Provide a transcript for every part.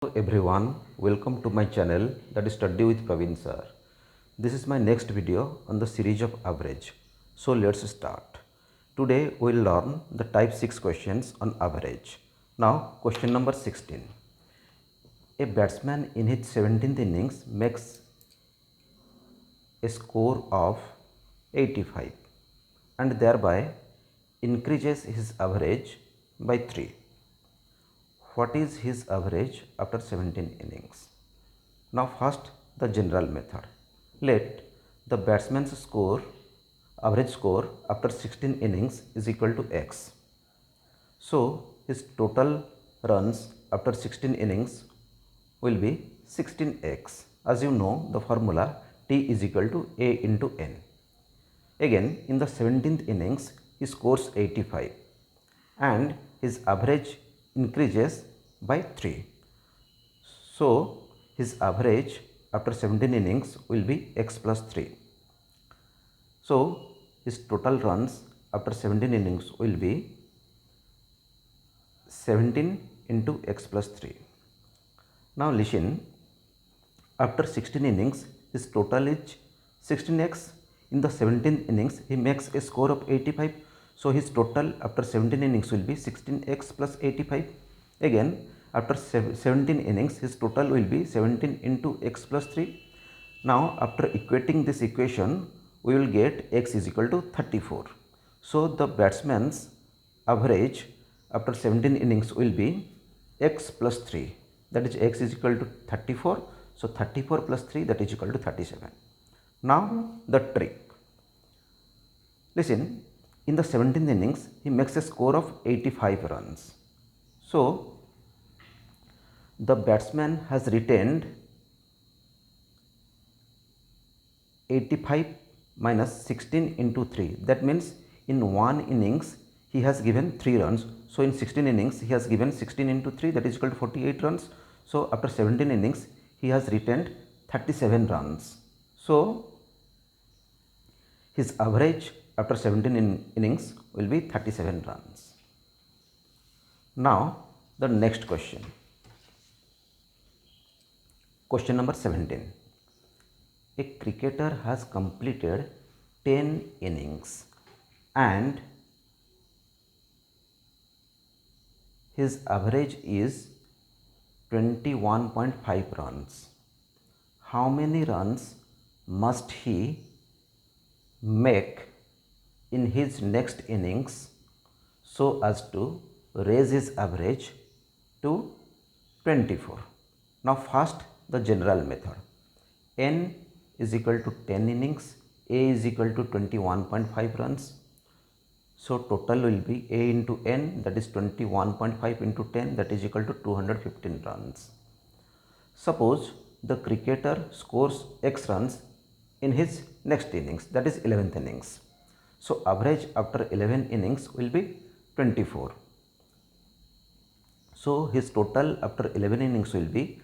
Hello everyone, welcome to my channel, that is Study with Prabin Sir. This is my next video on the series of average. So let's start. Today we will learn the type 6 questions on average. Now question number 16. A batsman in his 17th innings makes a score of 85 and thereby increases his average by 3. What is his average after 17 innings? Now first the general method. Let the batsman's average score after 16 innings is equal to x. So his total runs after 16 innings will be 16x. As you know, the formula T is equal to A into N. Again, in the 17th innings, he scores 85 and his average increases by 3. So his average after 17 innings will be x plus 3. So his total runs after 17 innings will be 17 into x plus 3. Now listen, after 16 innings his total is 16x. In the 17th innings he makes a score of 85. So his total after 17 innings will be 16x plus 85. Again, after 17 innings his total will be 17 into x plus 3. Now after equating this equation we will get x is equal to 34. So the batsman's average after 17 innings will be x plus 3, that is x is equal to 34. So 34 plus 3, that is equal to 37. Now the trick. Listen, in the 17th innings he makes a score of 85 runs. So the batsman has retained 85 minus 16 into 3. That means in one innings he has given 3 runs. So in 16 innings he has given 16 into 3, that is equal to 48 runs. So after 17 innings he has retained 37 runs. So his average after 17 innings will be 37 runs. Now the next question. Question number 17. A cricketer has completed 10 innings and his average is 21.5 runs. How many runs must he make in his next innings so as to raise his average to 24? Now first the general method. N is equal to 10 innings, A is equal to 21.5 runs. So total will be A into N, that is 21.5 into 10, that is equal to 215 runs. Suppose the cricketer scores X runs in his next innings, that is 11th innings. So average after 11 innings will be 24. So his total after 11 innings will be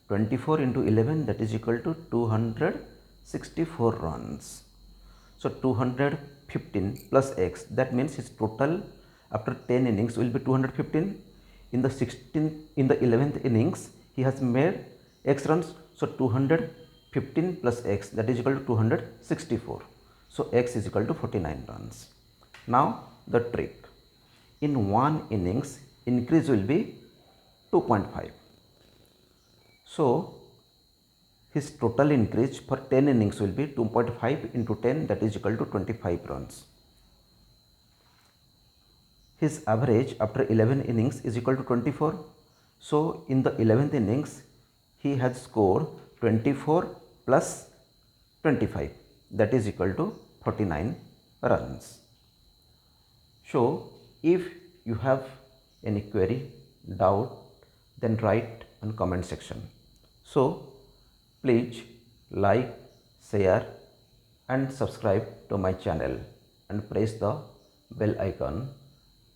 24 into 11, that is equal to 264 runs. So 215 plus x, that means his total after 10 innings will be 215. In the 11th innings he has made x runs, so 215 plus x, that is equal to 264. So x is equal to 49 runs. Now the trick. In one innings increase will be 2.5. So his total increase for 10 innings will be 2.5 into 10, that is equal to 25 runs. His average after 11 innings is equal to 24. So in the 11th innings he has scored 24 plus 25, that is equal to 49 runs. So if you have any query, doubt, then write in comment section. So please like, share and subscribe to my channel and press the bell icon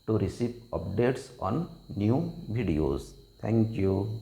to receive updates on new videos. Thank you.